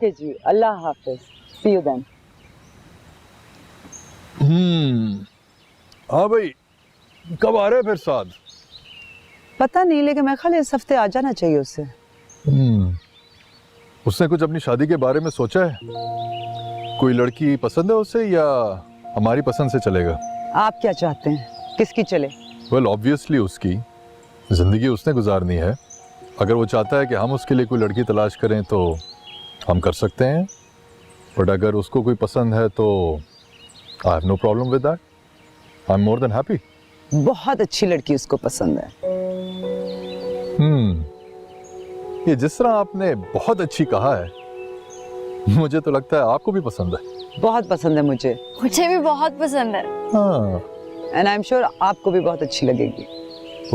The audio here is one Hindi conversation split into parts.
ओके जी, अल्लाह हाफिज, सी यू देन। हाँ भाई, कब आ रहे हैं फिर साथ? पता नहीं, लेकिन मैं खाली इस हफ्ते आ जाना चाहिए उससे। उसने कुछ अपनी शादी के बारे में सोचा है? कोई लड़की पसंद है उसे या हमारी पसंद से चलेगा? आप क्या चाहते हैं, किसकी चले? वेल ऑब्वियसली उसकी। जिंदगी उसने गुजारनी है। अगर वो चाहता है कि हम उसके लिए कोई लड़की तलाश करें तो हम कर सकते हैं, बट अगर उसको कोई पसंद है तो I have no problem with that. I am more than happy. बहुत अच्छी लड़की उसको पसंद है। ये जिस तरह आपने बहुत अच्छी कहा है, मुझे तो लगता है आपको भी पसंद है। बहुत पसंद है मुझे। मुझे भी बहुत पसंद है। हाँ। एंड आई एम श्योर आपको भी बहुत अच्छी लगेगी।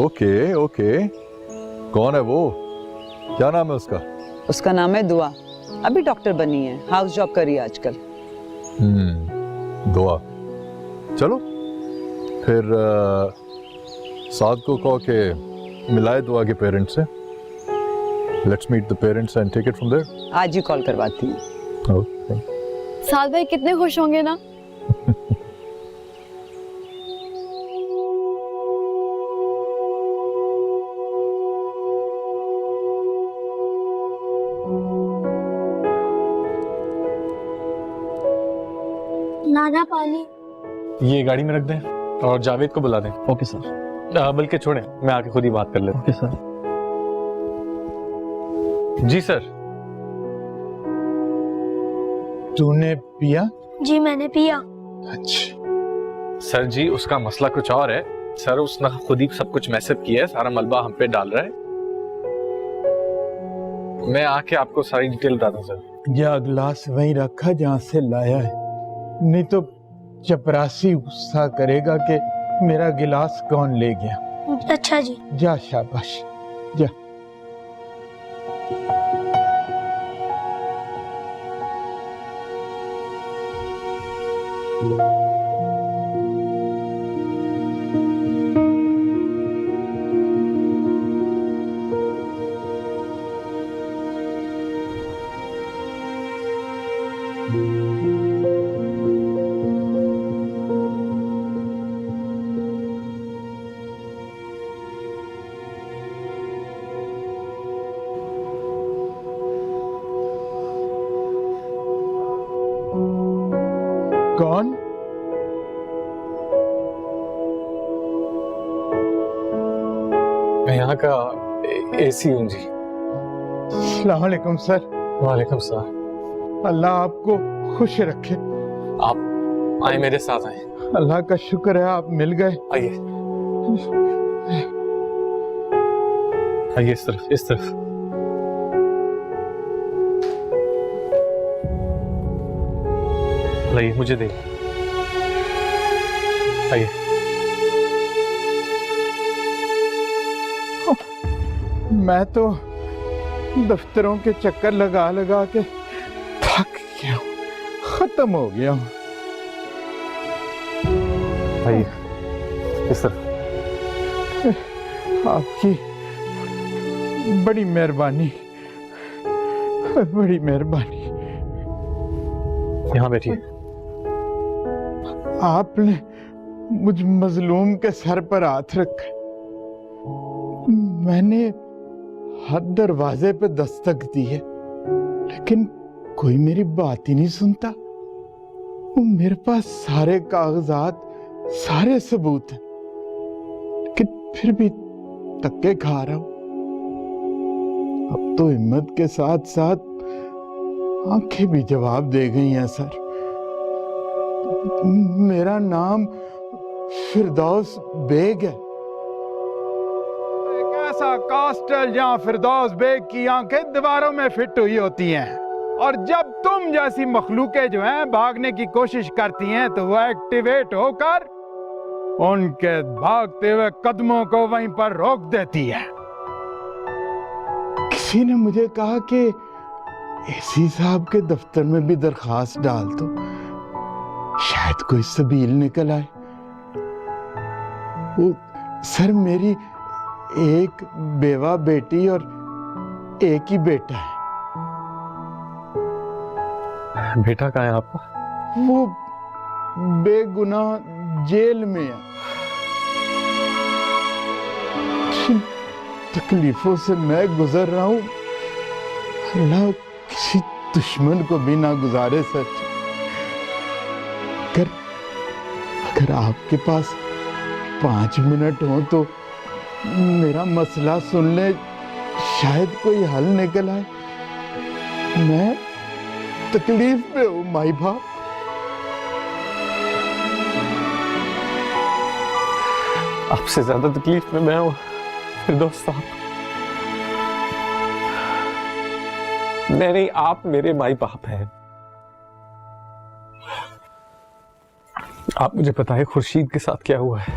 ओके ओके, कौन है वो? क्या नाम है उसका? उसका नाम है दुआ। अभी डॉक्टर बनी है, हाउस जॉब कर रही है आजकल। दुआ। चलो फिर साद को कहो कि मिलाए दुआ के पेरेंट्स से। Let's meet the parents and take it from there. आज ही कॉल करवाती हूँ। ओके। साद भाई कितने खुश होंगे ना। नाना पानी। ये गाड़ी में रख दें और जावेद को बुला दें। Okay sir. बल्कि छोड़ें, मैं आके खुद ही बात कर लेता हूँ। Okay sir. जी सर। तूने पिया? जी मैंने पिया। अच्छा। सर जी उसका मसला कुछ और है। सर उसने खुद ही सब कुछ मैसेज किया है, सारा मलबा हम पे डाल रहा है। मैं आके आपको सारी डिटेल बताता हूँ सर। यह गिलास वहीं रखा जहाँ से लाया है, नहीं तो चपरासी गुस्सा करेगा कि मेरा गिलास कौन ले गया। अच्छा जी। जा शाबाश जा। कौन? मैं यहाँ का एसी हूँ जी। अस्सलाम वालेकुम सर। वालेकुम सलाम। अल्लाह आपको खुश रखे। आप आए, मेरे साथ आए। अल्लाह का शुक्र है आप मिल गए। आइए आइए, इस तरफ इस तरफ। लाइए, मुझे दे। आइए। मैं तो दफ्तरों के चक्कर लगा लगा के थक गया हूँ, खत्म हो गया हूँ। आइए इस तरफ। आपकी बड़ी मेहरबानी, बड़ी मेहरबानी। यहाँ बैठिए। आपने मुझ मजलूम के सर पर हाथ रखा। मैंने हर दरवाजे पे दस्तक दी है, लेकिन कोई मेरी बात ही नहीं सुनता। मेरे पास सारे कागजात, सारे सबूत हैं, लेकिन फिर भी धक्के खा रहा हूं। अब तो हिम्मत के साथ साथ आंखें भी जवाब दे गई हैं सर। मेरा नाम फिरदौस बेग है। एक ऐसा कास्टल जहां फिरदौस बेग की आंखें दीवारों में फिट हुई होती हैं, और जब तुम जैसी मखलूकें जो हैं भागने की कोशिश करती हैं तो वो एक्टिवेट होकर उनके भागते हुए कदमों को वहीं पर रोक देती है। किसी ने मुझे कहा कि एसी साहब के दफ्तर में भी दरखास्त डाल दो, शायद कोई सबील निकल आए। वो सर, मेरी एक बेवा बेटी और एक ही बेटा है। बेटा कहाँ है आपका? वो बेगुनाह जेल में है। जिन तकलीफों से मैं गुजर रहा हूं, अल्लाह किसी दुश्मन को भी ना गुजारे सच। अगर आपके पास 5 मिनट हो तो मेरा मसला सुन ले, शायद कोई हल निकल आए। मैं तकलीफ में हूं माई बाप। आपसे ज्यादा तकलीफ में मैं हूं फिरदौस साहब। मैं नहीं, आप मेरे माई बाप हैं। आप मुझे बताएं खुर्शीद के साथ क्या हुआ है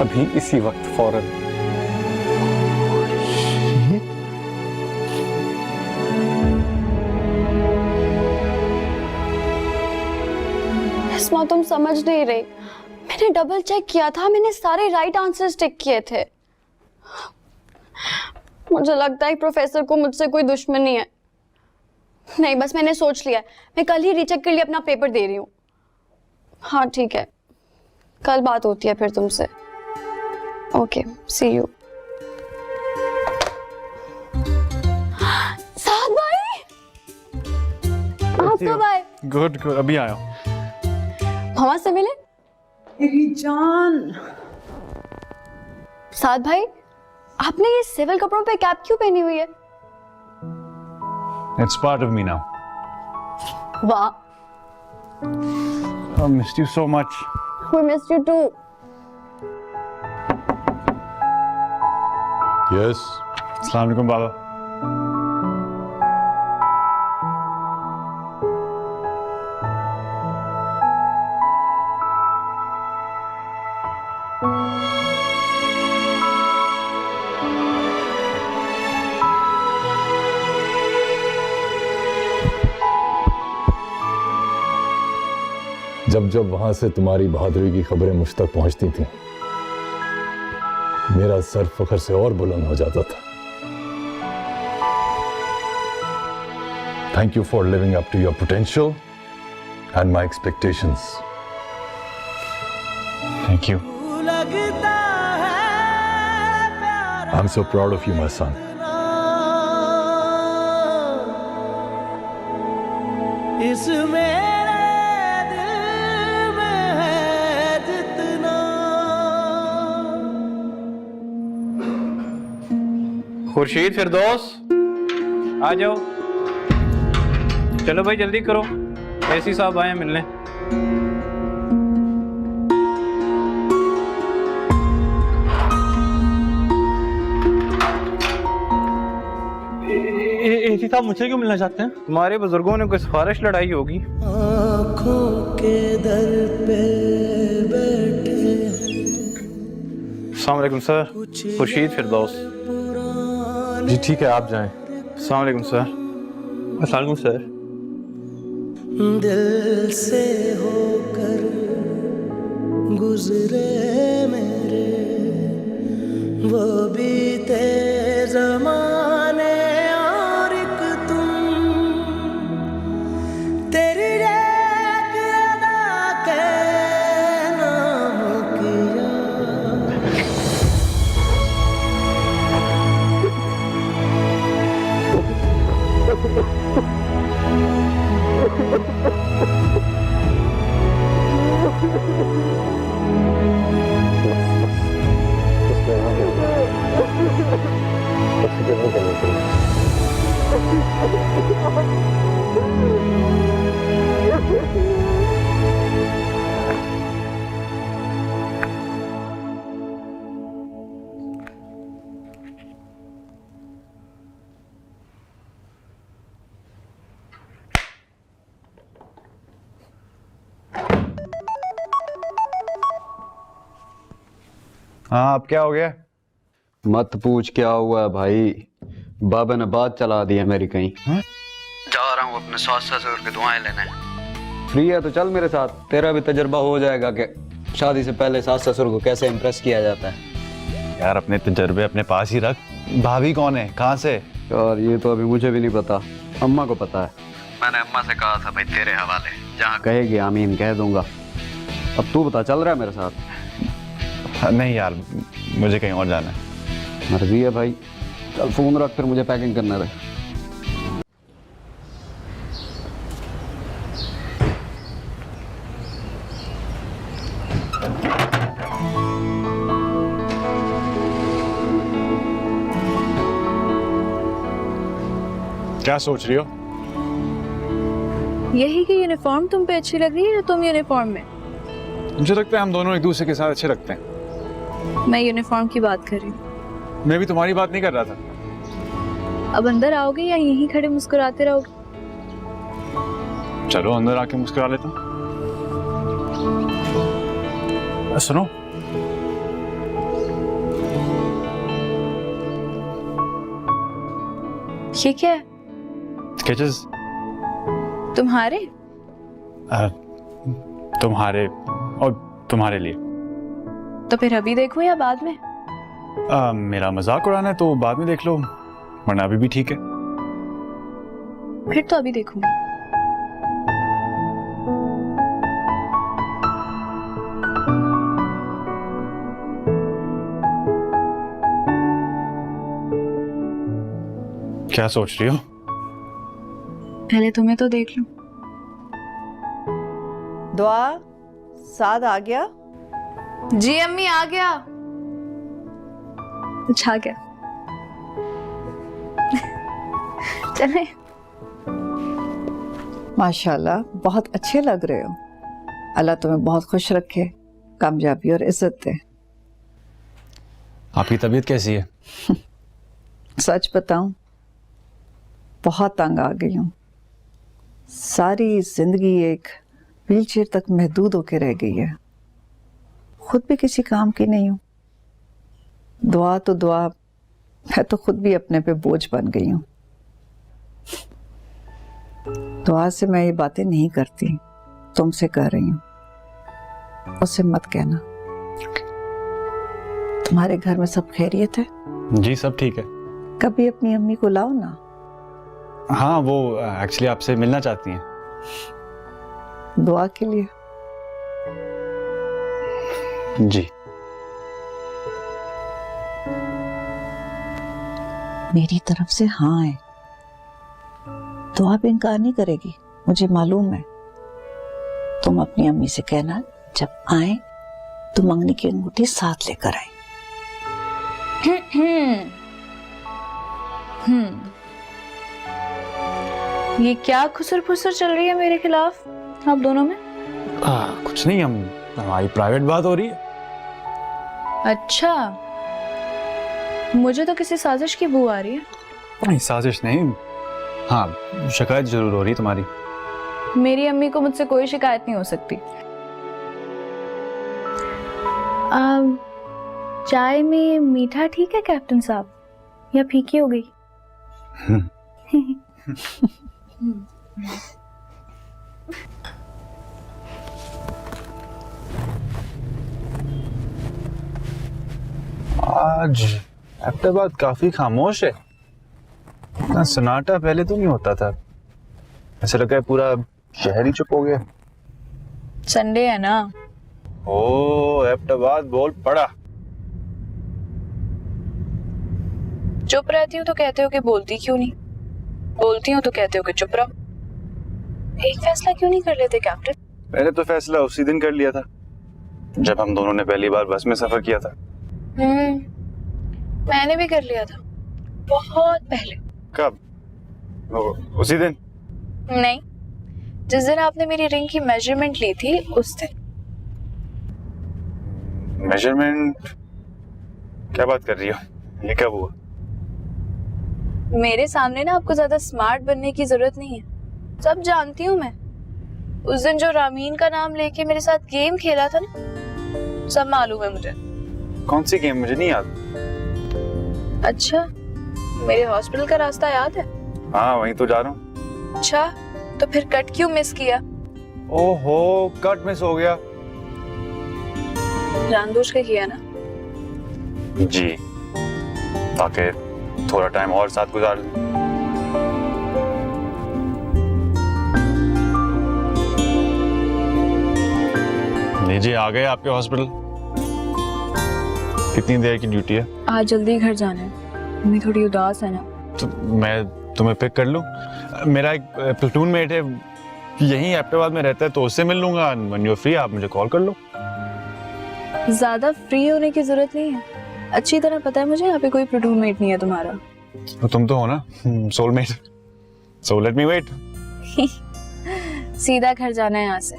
अभी इसी वक्त, फौरन। इस्मा, तुम समझ नहीं रही। मैंने डबल चेक किया था, मैंने सारे राइट आंसर्स टिक किए थे। मुझे लगता है प्रोफेसर को मुझसे कोई दुश्मनी है। नहीं, बस मैंने सोच लिया, मैं कल ही रीचेक के लिए अपना पेपर दे रही हूँ। हाँ ठीक है, कल बात होती है फिर तुमसे। Okay, C you. साद भाई, आप कब आए? गुड गुड, अभी आया हूँ। मामा से मिले? मेरी जान। साद भाई, आपने ये सिविल कपड़ों पे कैप क्यों पहनी हुई है? It's part of me now. वाह, I missed you so much. we missed you too. Yes, अस्सलाम वालेकुम बाबा। जब जब वहां से तुम्हारी बहादुरी की खबरें मुझ तक पहुंचती थीं, मेरा सर फख्र से और बुलंद हो जाता था। Thank you for living up to your potential and my expectations. Thank you. I am so proud of you my son. इस मेरे दिल में है जितना। खुर्शीद, फिरदौस, आ जाओ। चलो भाई जल्दी करो, एसी साहब आए हैं मिलने। एसी साहब मुझसे क्यों मिलना चाहते हैं? तुम्हारे बुजुर्गों ने कोई सिफारिश लड़ाई होगी। आँखों के दर पे बैठे अस्सलाम वालेकुम सर, खुर्शीद, फिरदौस। जी ठीक है, आप जाएं। अस्सलाम वालेकुम सर। अस्सलाम वालेकुम सर। दिल से होकर गुजरे मेरे वो बीते जमाने, और एक तुम तेरी एक अदा के नाम किया। हाँ, अब क्या हो गया? मत पूछ क्या हुआ है भाई। बाबा ने बात चला दी है मेरी कहीं। जा रहा हूँ अपने सास ससुर की दुआएं लेने। फ्री है तो चल मेरे साथ, तेरा भी तजर्बा हो जाएगा कि शादी से पहले सास ससुर को कैसे इम्प्रेस किया जाता है। यार अपने तजर्बे अपने पास ही रख। भाभी कौन है, कहाँ से? और ये तो अभी मुझे भी नहीं पता। अम्मा को पता है। मैंने अम्मा से कहा था भाई तेरे हवाले, जहाँ कहेगी आमीन कह दूंगा। अब तू बता, चल रहा है मेरे साथ? नहीं यार, मुझे कहीं और जाना है। मर्जी है भाई, चल फोन रख, फिर मुझे पैकिंग करना है। क्या सोच रही हो? यही कि यूनिफॉर्म तुम पे अच्छी लग रही है या तुम यूनिफॉर्म में? मुझे लगता है हम दोनों एक दूसरे के साथ अच्छे लगते हैं। मैं यूनिफॉर्म की बात कर रही हूँ। मैं भी तुम्हारी बात नहीं कर रहा था। अब अंदर आओगे या यहीं खड़े मुस्कुराते रहोगे? चलो अंदर आके मुस्कुरा लेता हूँ। सुनो, ये क्या है? स्केचेस। तुम्हारे? तुम्हारे और तुम्हारे लिए। तो फिर अभी देखो या बाद में? मेरा मजाक उड़ाना है तो बाद में देख लो, वरना अभी भी ठीक है। फिर तो अभी देखूंगी। क्या सोच रही हो? पहले तुम्हें तो देख लूं। दुआ साद आ गया? जी अम्मी आ गया। अच्छा क्या? चले। माशाल्लाह बहुत अच्छे लग रहे हो। अल्लाह तुम्हें बहुत खुश रखे, कामयाबी और इज्जत दे। आपकी तबीयत कैसी है? सच बताऊं, बहुत तंग आ गई हूँ। सारी जिंदगी एक व्हीलचेयर तक महदूद होकर रह गई है। खुद भी किसी काम की नहीं हूँ। दुआ तो दुआ, मैं तो खुद भी अपने पे बोझ बन गई हूँ। दुआ से मैं ये बातें नहीं करती, तुमसे कह रही हूँ। उससे मत कहना। तुम्हारे घर में सब खैरियत है? जी सब ठीक है। कभी अपनी अम्मी को लाओ ना। हाँ, वो एक्चुअली आपसे मिलना चाहती हैं। दुआ के लिए? जी। मेरी तरफ से हाँ है। दुआ भी इनकार नहीं करेगी, मुझे मालूम है। तुम अपनी अम्मी से कहना जब आए तो मंगनी की अंगूठी साथ लेकर आए। ये क्या खुसर फुसर चल रही है मेरे खिलाफ आप दोनों में? कुछ नहीं, हमारी प्राइवेट बात हो रही है। अच्छा, मुझे तो किसी साजिश की बू आ रही है। नहीं, साजिश नहीं। हाँ, शिकायत जरूर हो रही है तुम्हारी। मेरी अम्मी को मुझसे कोई शिकायत नहीं हो सकती। चाय में मीठा ठीक है कैप्टन साहब, या फीकी हो गई? आज अहमदाबाद काफी खामोश है। इतना सन्नाटा पहले तो नहीं होता था। ऐसा लगा है पूरा शहर ही चुप हो गया। संडे है ना। ओ, अहमदाबाद बोल पड़ा। चुप रहती हूँ तो कहते हो कि बोलती क्यों नहीं, बोलती हूँ तो कहते हो कि चुप रहो। एक फैसला क्यों नहीं कर लेते कैप्टन? मैंने तो फैसला उसी दिन कर लिया था जब हम दोनों ने पहली बार बस में सफर किया था। मैंने भी कर लिया था, बहुत पहले। कब? उसी दिन? नहीं, जिस दिन आपने मेरी रिंग की मेजरमेंट ली थी उस दिन। मेजरमेंट? क्या बात कर रही हो? ये कब हुआ? मेरे सामने ना आपको ज्यादा स्मार्ट बनने की जरूरत नहीं है, सब जानती हूँ मैं। उस दिन जो रामीन का नाम लेके मेरे साथ गेम खेला था ना, सब मालूम है मुझे। कौन सी गेम? मुझे नहीं याद। अच्छा, मेरे हॉस्पिटल का रास्ता याद है? हाँ, वहीं तो जा रहा हूँ। अच्छा, तो फिर कट क्यों मिस किया? ओहो, कट मिस हो गया। जानबूझ के किया ना? जी, ताकि थोड़ा टाइम और साथ गुजार लें। लीजिए, आ गए आपके हॉस्पिटल। कितनी देर की ड्यूटी है? आज जल्दी घर जाना है, मैं थोड़ी उदास है ना। तो मैं तुम्हें पिक कर लूं? मेरा एक प्लेटून मेट है, यहीं एबटाबाद में रहता है, तो उससे मिल लूंगा। व्हेन यू आर फ्री आप मुझे कॉल कर लो। ज्यादा फ्री होने की जरूरत नहीं है, अच्छी तरह पता है मुझे यहाँ पे कोई प्लेटून मेट नहीं है तुम्हारा। तो तुम तो हो ना soulmate, so let me wait. सीधा घर जाना है यहाँ से।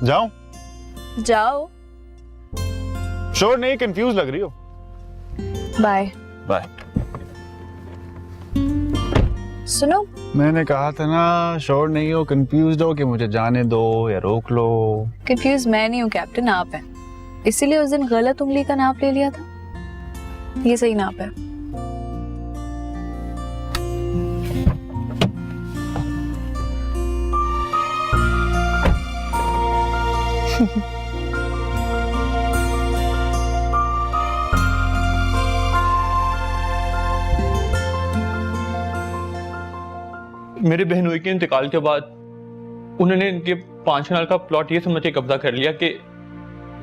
जाऊं? जाओ। श्योर नहीं, कंफ्यूज लग रही हो। Bye bye. सुनो, मैंने कहा था ना, श्योर नहीं हो, कंफ्यूज हो कि मुझे जाने दो या रोक लो। कंफ्यूज मैं नहीं हूँ कैप्टन, आप हैं। इसीलिए उस दिन गलत उंगली का नाप ले लिया था। ये सही नाप है। मेरे बहनोई के इंतकाल के बाद उन्होंने इनके 5 कनाल का प्लॉट ये समझ के कब्जा कर लिया कि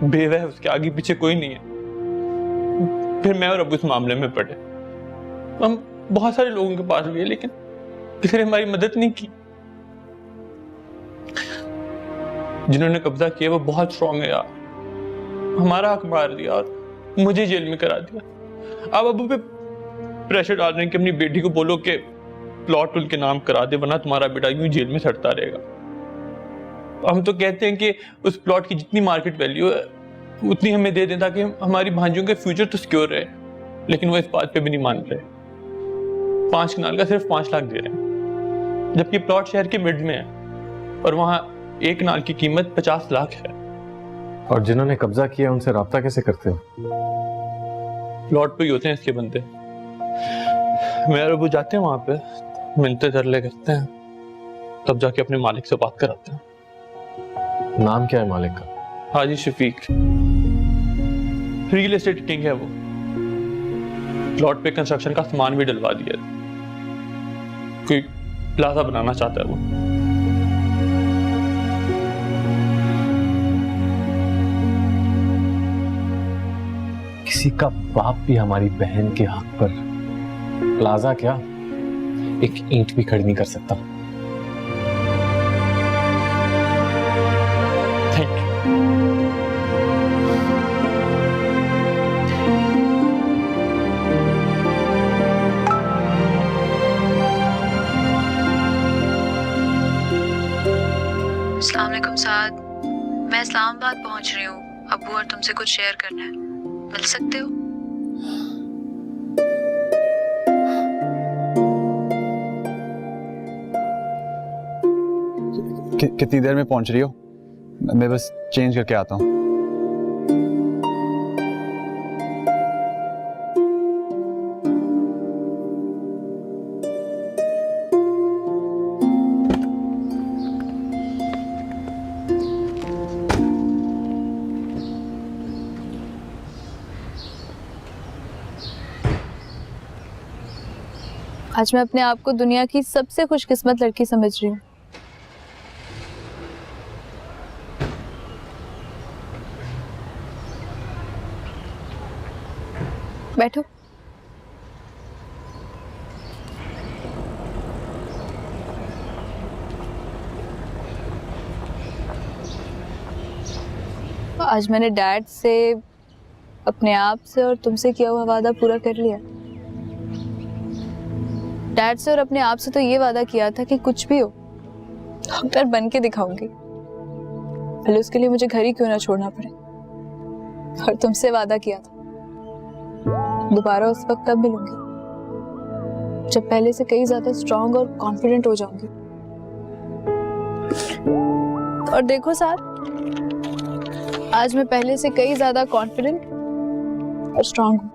बेवा है, उसके आगे पीछे कोई नहीं है। फिर मैं और अबू इस मामले में पड़े। हम बहुत सारे लोगों के पास गए, लेकिन किसी ने हमारी मदद नहीं की। जिन्होंने कब्जा किया वो बहुत स्ट्रांग है यार, हमारा हक मार दिया और मुझे जेल में करा दिया। अब अबू पे प्रेशर डाल रहे हैं कि अपनी बेटी को बोलो कि प्लॉट उनके नाम करा दे, वरना तुम्हारा बेटा यूं जेल में सड़ता रहेगा। हम तो कहते हैं कि उस प्लॉट की जितनी मार्केट वैल्यू है उतनी हमें दे दें ताकि हमारी भांजियों का फ्यूचर तो सिक्योर रहे, लेकिन वो इस बात पे भी नहीं मान रहे। 5 कनाल का सिर्फ 5 लाख दे रहे हैं, जबकि प्लॉट शहर के मिड में है और वहां 1 कनाल की कीमत 50 लाख है। और जिन्होंने कब्जा किया उनसे राब्ता कैसे करते हो? प्लॉट पे ही होते हैं इसके बंदे। मैं और अबू जाते हैं वहां पे, मिलते तरले करते हैं, तब जाके अपने मालिक से बात कराते हैं। नाम क्या है मालिक का? हाजी शफीक, रियल एस्टेट किंग है वो। प्लॉट पे कंस्ट्रक्शन का सामान भी डलवा दिया, कोई प्लाजा बनाना चाहता है वो। किसी का बाप भी हमारी बहन के हक पर प्लाजा क्या, एक ईंट भी खड़ी नहीं कर सकता। Thank you. अस्सलाम वालेकुम साद, मैं इस्लामाबाद पहुंच रही हूँ। अब्बू और तुमसे कुछ शेयर करना है, मिल सकते हो? कितनी देर में पहुंच रही हो? मैं बस चेंज करके आता हूँ। आज मैं अपने आप को दुनिया की सबसे खुशकिस्मत लड़की समझ रही हूँ। बैठो। आज मैंने डैड से, अपने आप से और तुमसे किया हुआ वादा पूरा कर लिया। डैड से और अपने आप से तो ये वादा किया था कि कुछ भी हो डॉक्टर बन के दिखाऊंगी, भले उसके लिए मुझे घर ही क्यों ना छोड़ना पड़े। और तुमसे वादा किया था दोबारा उस वक्त तब मिलूंगी जब पहले से कई ज्यादा स्ट्रांग और कॉन्फिडेंट हो जाऊंगी। और देखो साथ, आज मैं पहले से कई ज्यादा कॉन्फिडेंट और स्ट्रांग हूं।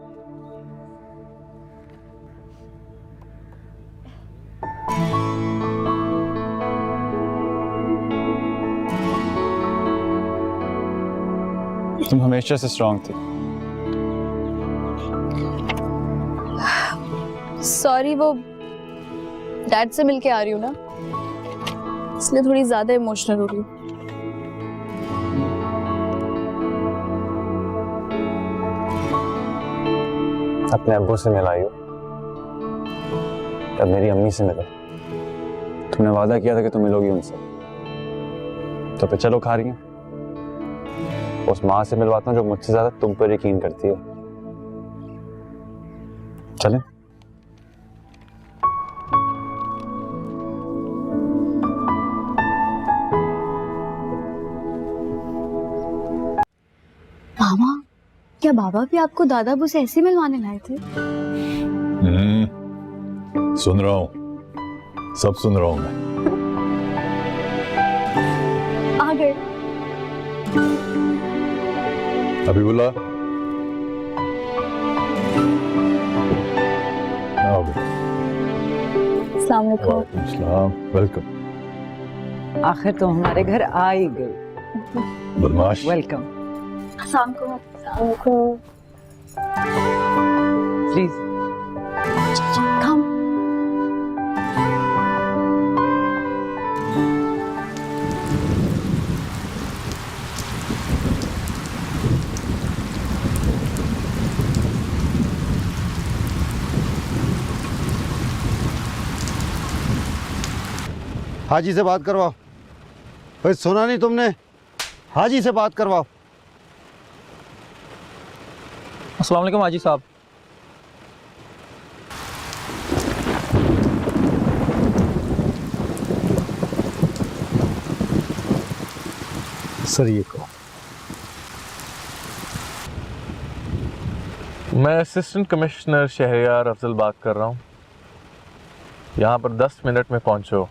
तुम हमेशा से स्ट्रांग थी। सॉरी, वो डैड से मिलके आ रही हूँ ना, इसलिए थोड़ी ज्यादा इमोशनल हो रही हूँ। अपने अब्बू से मिलाई हो, तब मेरी अम्मी से मिलो। तुमने वादा किया था कि तुम मिलोगी उनसे, तो फिर चलो खा रही हैं। उस माँ से मिलवाता हूँ जो मुझसे ज्यादा तुम पर यकीन करती है। चलें? मामा, क्या बाबा भी आपको दादा अबू से ऐसे मिलवाने लाए थे? सुन रहा हूँ, सब सुन रहा हूँ मैं। आ गए। अभी बोला आओ बेटा। अस्सलाम वालेकुम। वालेकुम सलाम, वेलकम। आखिर तो हमारे घर आ ही गई। बदमाश। वेलकम। अस्सलाम वालेकुम। Please come. हाजी से बात करवाओ। भाई सुना नहीं तुमने? हाजी से बात करवाओ। अस्सलाम वालेकुम हाजी साहब। सर ये को मैं असिस्टेंट कमिश्नर शहरयार अफजल बात कर रहा हूँ। यहाँ पर 10 मिनट में पहुँचो।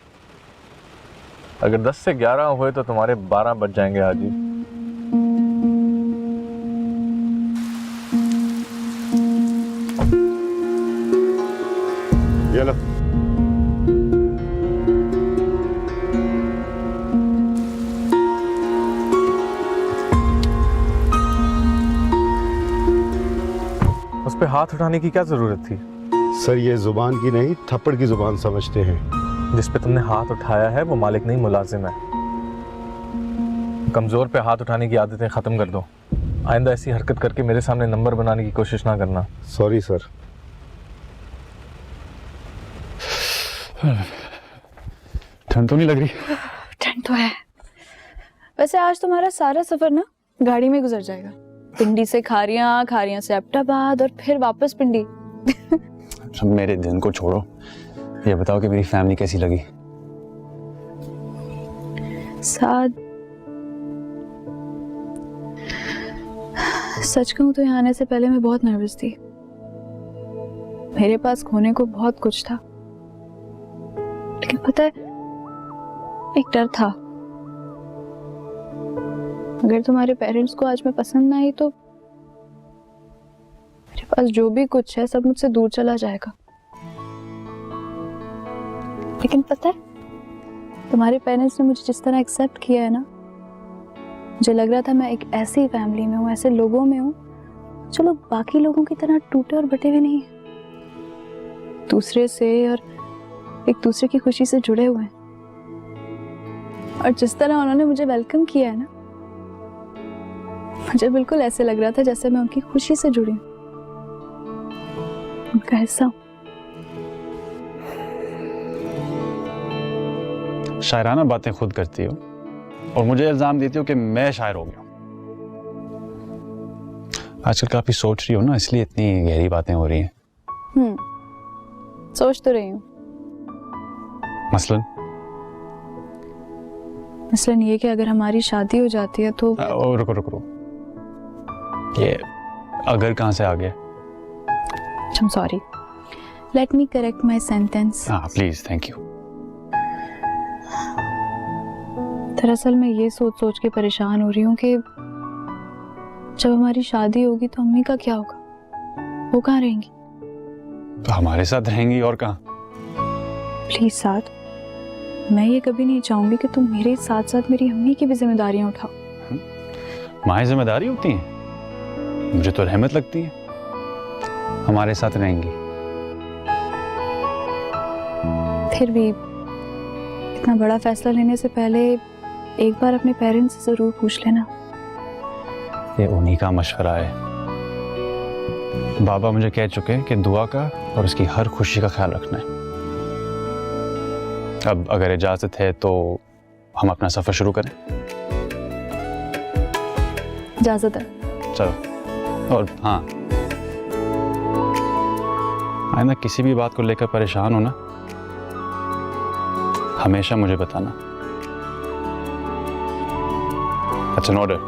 अगर 10 से 11 हुए तो तुम्हारे 12 बज जाएंगे हाजी। ये लो। उस पे हाथ उठाने की क्या जरूरत थी? सर ये जुबान की नहीं, थप्पड़ की जुबान समझते हैं। जिस पे तुमने हाथ उठाया है वो मालिक नहीं मुलाजिम है। कमजोर पे हाथ उठाने की आदतें खत्म कर दो। आइंदा ऐसी हरकत करके मेरे सामने नंबर बनाने की कोशिश ना करना। Sorry sir. ठंड तो नहीं लग रही? ठंड तो है। वैसे आज तुम्हारा सारा सफर ना गाड़ी में गुजर जाएगा। पिंडी से खारियां, खारियां से एबटाबाद और फिर वापस पिंडी। सब मेरे दिन को छोड़ो, ये बताओ कि मेरी फैमिली कैसी लगी? साद, सच कहूं तो यहाँ आने से पहले मैं बहुत नर्वस थी। मेरे पास खोने को बहुत कुछ था, लेकिन पता है एक डर था। अगर तुम्हारे पेरेंट्स को आज मैं पसंद ना आई तो मेरे पास जो भी कुछ है सब मुझसे दूर चला जाएगा। लेकिन पता है तुम्हारे पेरेंट्स ने मुझे जिस तरह एक्सेप्ट किया है ना, मुझे लग रहा था मैं एक ऐसी फैमिली में हूँ, ऐसे लोगों में हूँ जो लोग बाकी लोगों की तरह टूटे और बटे हुए नहीं है, दूसरे से और एक दूसरे की खुशी से जुड़े हुए हैं। और जिस तरह उन्होंने मुझे वेलकम किया है ना, मुझे बिल्कुल ऐसे लग रहा था जैसे मैं उनकी खुशी से जुड़ी हूँ, उनका हिस्सा हूँ। शायराना बातें खुद करती हो और मुझे इल्जाम देती हो कि मैं शायर हो गया। आजकल काफी सोच रही हो ना, इसलिए इतनी गहरी बातें हो रही हैं। सोच तो रही हूँ। मसलन ये कि अगर हमारी शादी हो जाती है तो रुको। ये अगर कहाँ से आ गया? I'm sorry. Let me correct my sentence. हाँ प्लीज, थैंक यू। दरअसल मैं ये सोच के परेशान हो रही हूँ कि जब हमारी शादी होगी तो अम्मी का क्या होगा? वो कहाँ रहेंगी? तो हमारे साथ रहेंगी और कहाँ? प्लीज साथ, मैं ये कभी नहीं चाहूंगी कि तुम मेरे साथ साथ मेरी अम्मी की भी जिम्मेदारियां उठाओ। माँ जिम्मेदारी होती हैं? मुझे तो रहमत लगती है। हमारे साथ रहेंगी। फिर भी इतना बड़ा फैसला लेने से पहले एक बार अपने पेरेंट्स से जरूर पूछ लेना। ये उन्हीं का मशवरा है। बाबा मुझे कह चुके हैं कि दुआ का और उसकी हर खुशी का ख्याल रखना है। अब अगर इजाजत है तो हम अपना सफर शुरू करें। इजाजत है। चलो। और हाँ, आइंदा किसी भी बात को लेकर परेशान हो ना, हमेशा मुझे बताना। अच्छा, ऑर्डर।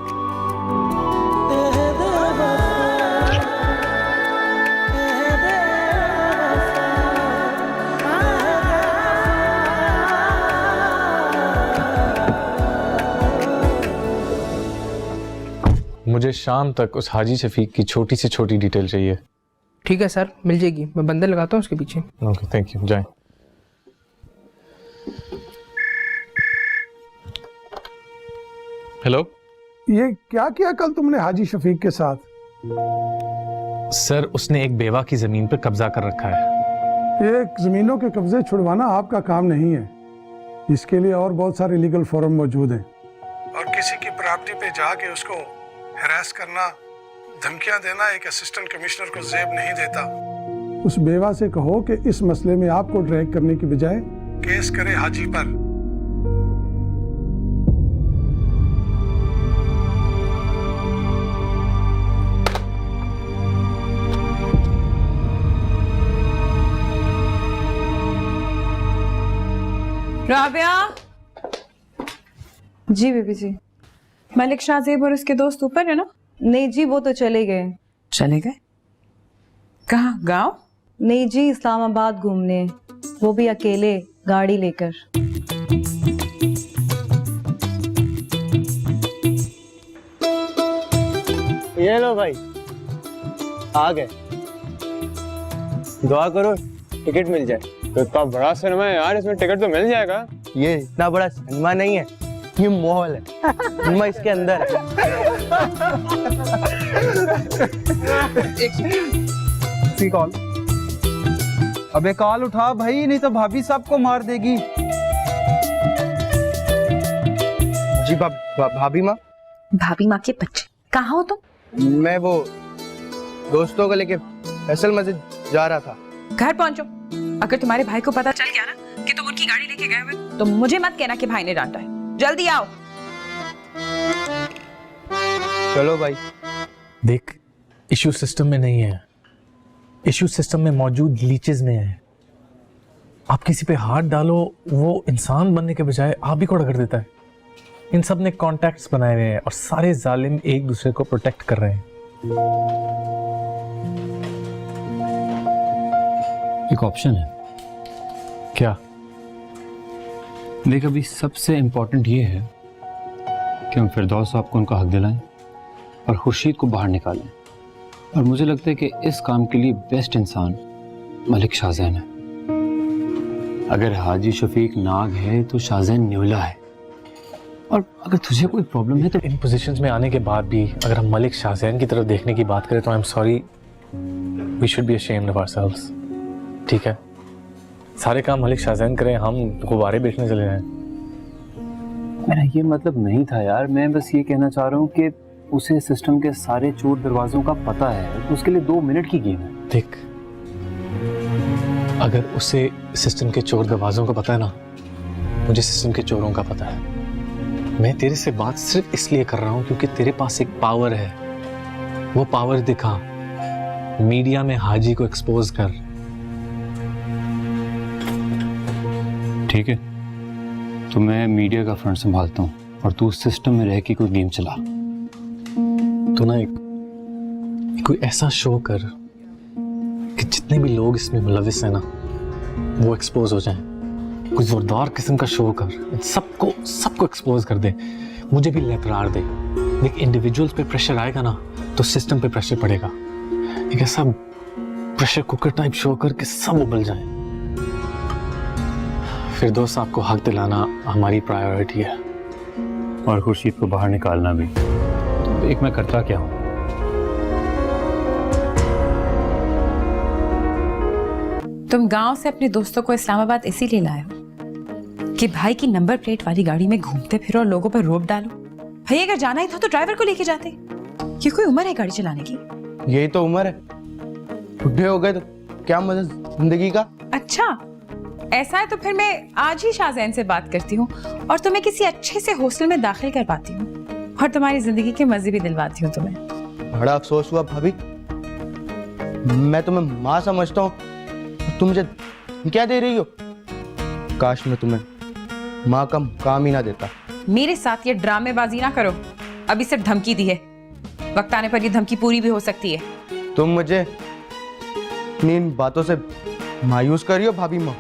मुझे शाम तक उस हाजी शफीक की छोटी से छोटी डिटेल चाहिए। ठीक है सर, मिल जाएगी। मैं बंदे लगाता हूँ उसके पीछे। Okay, thank you. जाएं। हेलो। ये क्या किया कल तुमने हाजी शफीक के साथ? सर, उसने एक बेवा की जमीन पर कब्जा कर रखा है। ये जमीनों के कब्जे छुड़वाना आपका काम नहीं है। इसके लिए और बहुत सारे लीगल फोरम मौजूद हैं। और किसी की प्रॉपर्टी पे जाके उसको हैरेस करना, धमकियां देना एक असिस्टेंट कमिश्नर को जेब नहीं देता। उस बेवा से कहो कि इस मसले में आपको ड्रैग करने की बजाय केस करे हाजी पर। राबिया। जी बीबी जी। मलिक शाहजेब और उसके दोस्त ऊपर है ना? नहीं जी, वो तो चले गए। चले गए? कहाँ, गांव? नहीं जी, इस्लामाबाद घूमने, वो भी अकेले गाड़ी लेकर। ये लो भाई, आ गए। दुआ करो टिकट मिल जाए। तो इतना बड़ा सिनेमा है यार, इसमें टिकट तो मिल जाएगा। ये इतना बड़ा सिनेमा नहीं है, ये मॉल है। सिनेमा इसके अंदर है। कॉल। अबे कॉल उठा भाई, नहीं तो भाभी साहब को मार देगी। जी भाभी माँ। भाभी माँ के बच्चे, कहाँ हो तुम? मैं वो दोस्तों को लेके फैसल मस्जिद जा रहा था। घर पहुंचो। अगर तुम्हारे भाई को पता चल गया ना कि तुम उनकी गाड़ी लेके गए हुए, तो मुझे मत कहना कि भाई ने डांटा है। जल्दी आओ। चलो भाई। देख, इशू सिस्टम में नहीं है, इशू सिस्टम में मौजूद लीचेस में है। आप किसी पे हाथ डालो, वो इंसान बनने के बजाय आप ही को रगड़ देता है। इन सब ने कॉन्टैक्ट्स बनाए हुए हैं और सारे जालिम एक दूसरे को प्रोटेक्ट कर रहे हैं। एक ऑप्शन है। क्या? देख, अभी सबसे इंपॉर्टेंट ये है कि हम फिरदौस साहब को उनका हक दिलाएं और खुर्शीद को बाहर निकालें। और मुझे लगता है कि इस काम के लिए बेस्ट इंसान मलिक शाहजैन है। अगर हाजी शफीक नाग है तो शाहजैन न्यूला है। और अगर तुझे कोई प्रॉब्लम है तो इन पोजीशंस में आने के बाद भी अगर हम मलिक शाहजैन की तरफ देखने की बात करें तो I am sorry, we should be ashamed of ourselves. ठीक है, सारे काम मलिक शाहजैन करें, हम गुब्बारे बेचने चले जाएं। मेरा ये मतलब नहीं था यार, मैं बस ये कहना चाह रहा हूँ कि उसे सिस्टम के सारे चोर दरवाजों का पता है, तो उसके लिए 2 मिनट की गेम है। देख, अगर उसे सिस्टम के चोर दरवाजों का पता है ना, मुझे सिस्टम के चोरों का पता है। मैं तेरे से बात सिर्फ इसलिए कर रहा हूं क्योंकि तेरे पास एक पावर है। वो पावर दिखा, मीडिया में हाजी को एक्सपोज कर। ठीक है, तो मैं मीडिया का फ्रंट संभालता हूँ और तू सिस्टम में रह के कोई गेम चला। तो ना एक कोई ऐसा शो कर कि जितने भी लोग इसमें मुलविस हैं ना, वो एक्सपोज हो जाएं। कोई जोरदार किस्म का शो कर, सबको एक्सपोज कर दे। मुझे भी लेतरार दे। देख, इंडिविजुअल्स पे प्रेशर आएगा ना तो सिस्टम पे प्रेशर पड़ेगा। एक ऐसा प्रेशर कुकर टाइप शो कर कि सब उबल जाए। फिरदौस साहब को हक दिलाना हमारी प्रायोरिटी है और खुर्शीद को बाहर निकालना भी। तो एक मैं करता क्या हूँ, तुम गांव से अपने दोस्तों को इस्लामाबाद इसीलिए लाए हो कि भाई की नंबर प्लेट वाली गाड़ी में घूमते फिरो और लोगों पर रोब डालो। भाई अगर जाना ही था तो ड्राइवर को लेके जाते। ये कोई उम्र है गाड़ी चलाने की? यही तो उम्र है, बुढ़े हो गए तो क्या मजा जिंदगी का। अच्छा ऐसा है तो फिर मैं आज ही शाहजैन से बात करती हूँ और तुम्हें किसी अच्छे से हॉस्टल में दाखिल करवाती हूँ और तुम्हारी जिंदगी के मजे भी दिलवाती हूँ तुम्हें। बड़ा अफसोस हुआ भाभी, मैं तुम्हें माँ समझता हूँ, तुम मुझे क्या दे रही हो। काश मैं तुम्हें माँ का काम ही ना देता। मेरे साथ ये ड्रामेबाजी ना करो, अभी सिर्फ धमकी दी है, वक्त आने पर ये धमकी पूरी भी हो सकती है। तुम मुझे अपनी इन बातों से मायूस कर रही हो भाभी माँ।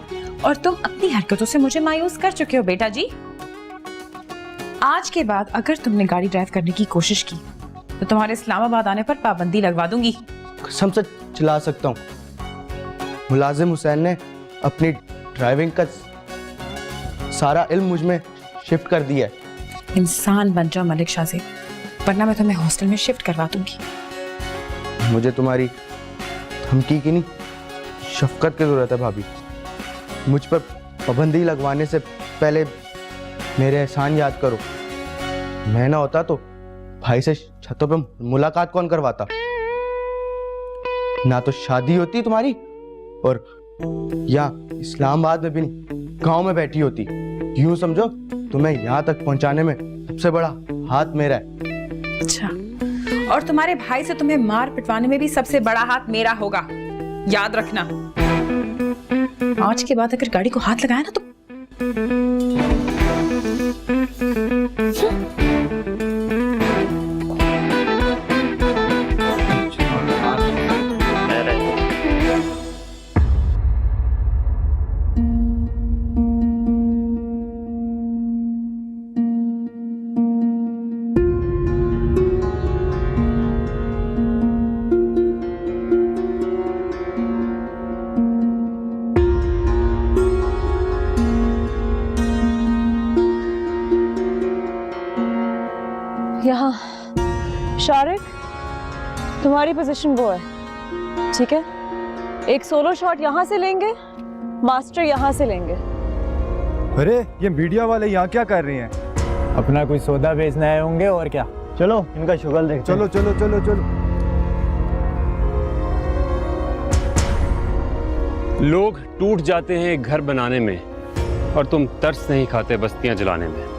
और तुम अपनी हरकतों से मुझे मायूस कर चुके हो बेटा जी। आज के बाद अगर तुमने गाड़ी ड्राइव करने की कोशिश की तो तुम्हारे इस्लामाबाद आने पर पाबंदी लगवा दूंगी। कसम से चला सकता हूँ। मुलाजिम हुसैन ने अपनी ड्राइविंग का सारा इल्म मुझ में शिफ्ट कर दिया है। इंसान बन जाओ मलिक शाह से, वरना मैं तुम्हें हॉस्टल में शिफ्ट करवा दूंगी। मुझे तुम्हारी धमकी की नहीं, शफकत की जरूरत है भाभी। मुझ पर पाबंदी लगवाने से पहले मेरे एहसान याद करो। मैं ना होता तो भाई से छतों पे मुलाकात कौन करवाता, ना तो शादी होती तुम्हारी और या इस्लामाबाद में भी नहीं, गांव में बैठी होती। यूं समझो तुम्हें यहाँ तक पहुंचाने में सबसे बड़ा हाथ मेरा है। अच्छा, और तुम्हारे भाई से तुम्हें मार पिटवाने में भी सबसे बड़ा हाथ मेरा होगा, याद रखना। आज के बाद अगर गाड़ी को हाथ लगाया ना तो यहाँ शारिक, तुम्हारी पोजीशन वो है, ठीक है? एक सोलो शॉट यहाँ से लेंगे, मास्टर यहाँ से लेंगे। अरे ये मीडिया वाले यहाँ क्या कर रहे हैं? अपना कोई सौदा बेचने आए होंगे और क्या। चलो इनका शुगल देखते चलो चलो चलो चलो। लोग टूट जाते हैं घर बनाने में और तुम तरस नहीं खाते बस्तियां जलाने में।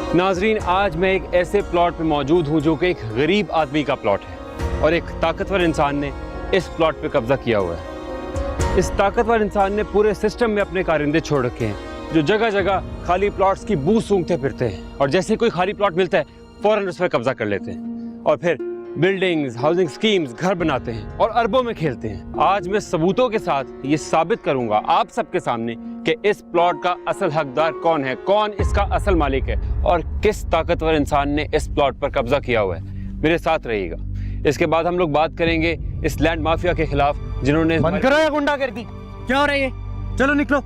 नाजरीन, आज मैं एक ऐसे प्लॉट पे मौजूद हूं जो कि एक गरीब आदमी का प्लॉट है और एक ताकतवर इंसान ने इस प्लॉट पे कब्जा किया हुआ है। इस ताकतवर इंसान ने पूरे सिस्टम में अपने कारिंदे छोड़ रखे हैं जो जगह जगह खाली प्लॉट्स की बू सूंघते फिरते हैं और जैसे कोई खाली प्लॉट मिलता है फौरन उस पर कब्जा कर लेते हैं और फिर बिल्डिंग्स, हाउसिंग स्कीम्स, घर बनाते हैं और अरबों में खेलते हैं। आज मैं सबूतों के साथ ये साबित करूंगा आप सबके सामने कि इस प्लॉट का असल हकदार कौन है, कौन इसका असल मालिक है और किस ताकतवर इंसान ने इस प्लॉट पर कब्जा किया हुआ है। मेरे साथ रहिएगा। इसके बाद हम लोग बात करेंगे इस लैंड माफिया के खिलाफ जिन्होंने बंद करो ये गुंडागर्दी। क्या हो रहा है ये? चलो निकलो।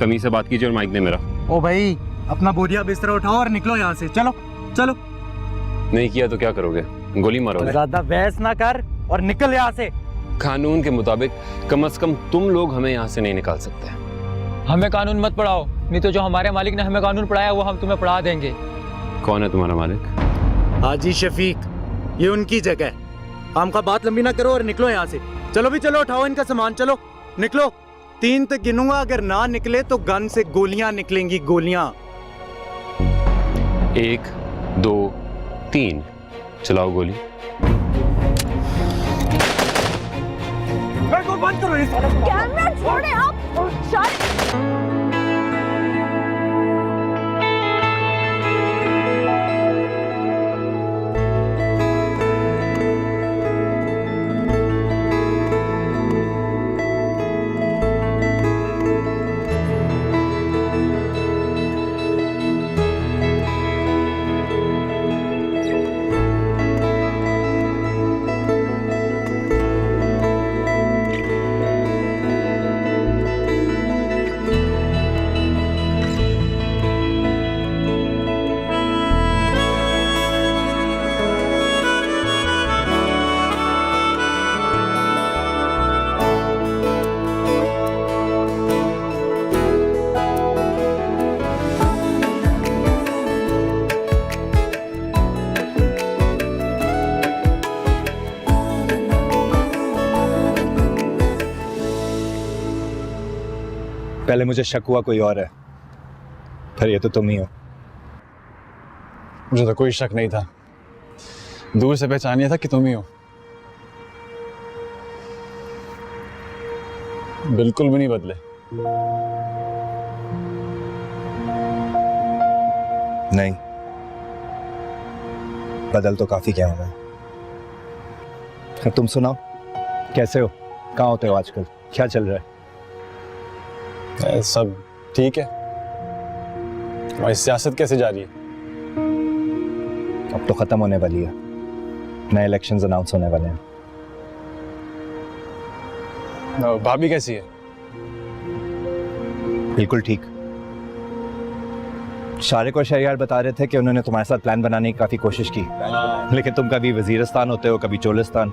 तमीज से बात कीजिए और माइक दे मेरा। ओ भाई, अपना बोरिया बिस्तरा उठाओ और निकलो यहाँ से। चलो चलो। नहीं किया तो क्या करोगे? गोली मारोगे? ज्यादा बहस ना कर और निकल यहाँ से। कानून के मुताबिक कम से कम तुम लोग हमें यहाँ से नहीं निकाल सकते। हमें कानून मत पढ़ाओ, नहीं तो जो हमारे मालिक ने हमें कानून पढ़ाया वो हम तुम्हें पढ़ा देंगे। कौन है तुम्हारा मालिक? हाजी शफीक, ये उनकी जगह है। हमका बात लंबी ना करो और निकलो यहाँ से। चलो भी चलो, उठाओ इनका सामान, चलो निकलो। 3 तक गिनूंगा, अगर ना निकले तो गन से गोलियां निकलेंगी, गोलियां। 1 2 3 चलाओ गोली। बंद करो ये साला। कैमरा छोड़े आप। पहले मुझे शक हुआ कोई और है, पर ये तो तुम ही हो। मुझे तो कोई शक नहीं था, दूर से पहचान लिया था कि तुम ही हो। बिल्कुल भी नहीं बदले। नहीं, बदल तो काफी क्या हुआ। तुम सुनाओ, कैसे हो, कहाँ होते हो आजकल, क्या चल रहा है? सब ठीक है। और सियासत कैसे जा रही है? अब तो खत्म होने वाली है, नए इलेक्शंस अनाउंस होने वाले हैं। भाभी कैसी है? बिल्कुल ठीक। शारिक और शहरियार बता रहे थे कि उन्होंने तुम्हारे साथ प्लान बनाने की काफी कोशिश की, लेकिन तुम कभी वजीरिस्तान होते हो, कभी चोलिस्तान।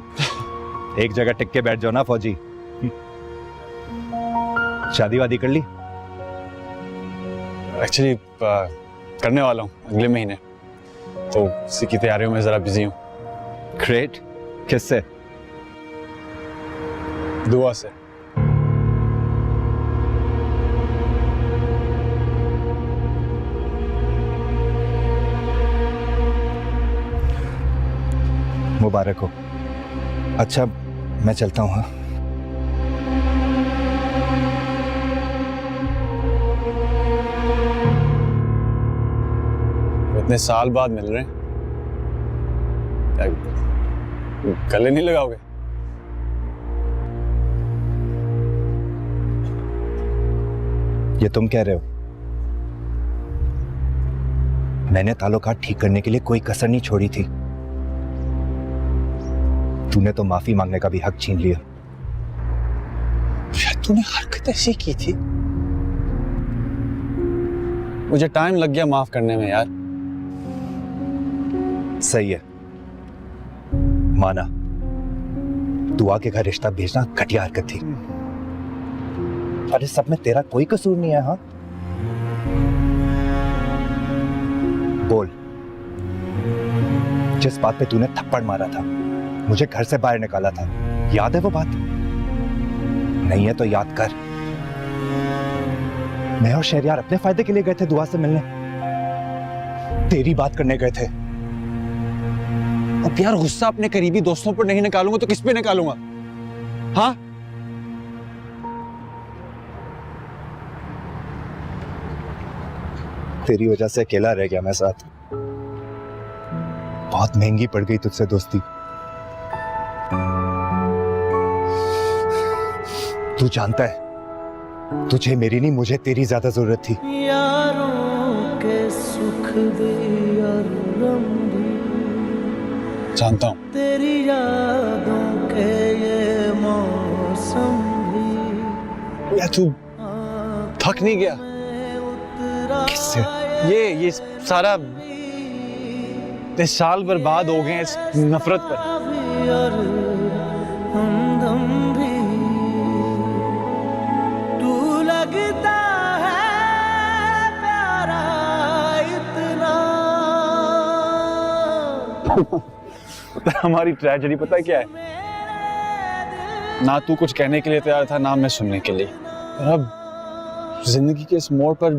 एक जगह टिक के बैठ जाओ ना फौजी। शादी वादी कर ली? एक्चुअली करने वाला हूँ अगले महीने, तो उसी की तैयारियों में जरा बिजी हूँ। ग्रेट। किससे? दुआ से। मुबारक हो। अच्छा, मैं चलता हूँ। हाँ, इतने साल बाद मिल रहे हैं, गले नहीं लगाओगे? ये तुम कह रहे हो? मैंने ताल्लुकात ठीक करने के लिए कोई कसर नहीं छोड़ी थी। तूने तो माफी मांगने का भी हक छीन लिया। तूने हरकत ऐसी की थी, मुझे टाइम लग गया माफ करने में यार। सही है, माना। दुआ के घर रिश्ता भेजना घटिया हरकत थी, पर इस सब में तेरा कोई कसूर नहीं है। हाँ, बोल, जिस बात पे तूने थप्पड़ मारा था, मुझे घर से बाहर निकाला था, याद है वो बात? नहीं है तो याद कर। मैं और शहरियार अपने फायदे के लिए गए थे दुआ से मिलने, तेरी बात करने गए थे। अब यार गुस्सा अपने करीबी दोस्तों पर नहीं निकालूंगा तो किस पे निकालूंगा? हाँ, तेरी वजह से अकेला रह गया मैं साथ। बहुत महंगी पड़ गई तुझसे दोस्ती। तू जानता है, तुझे मेरी नहीं, मुझे तेरी ज्यादा जरूरत थी। यारों के सुख भी और गम भी, जानता हूं। तेरी यादों के ये मौसम भी। या तू थक नहीं गया? किससे? ये सारा साल बर्बाद हो गए इस नफरत पर। और हमदम भी, तू लगता है प्यारा इतना। हमारी ट्रेजेडी पता है क्या है? ना तू कुछ कहने के लिए तैयार था, ना मैं सुनने के लिए। और अब जिंदगी के इस मोड़ पर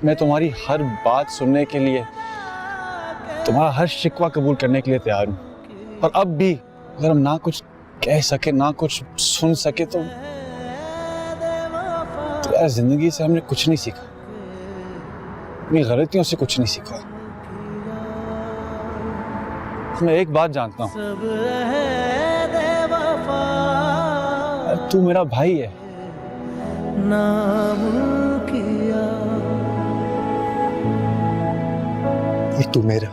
मैं तुम्हारी हर बात सुनने के लिए, तुम्हारा हर शिकवा कबूल करने के लिए तैयार हूं। और अब भी अगर हम ना कुछ कह सके, ना कुछ सुन सके, तो यार जिंदगी से हमने कुछ नहीं सीखा, अपनी गलतियों से कुछ नहीं सीखा। मैं एक बात जानता हूं, तू मेरा भाई है। नाम किया तू मेरा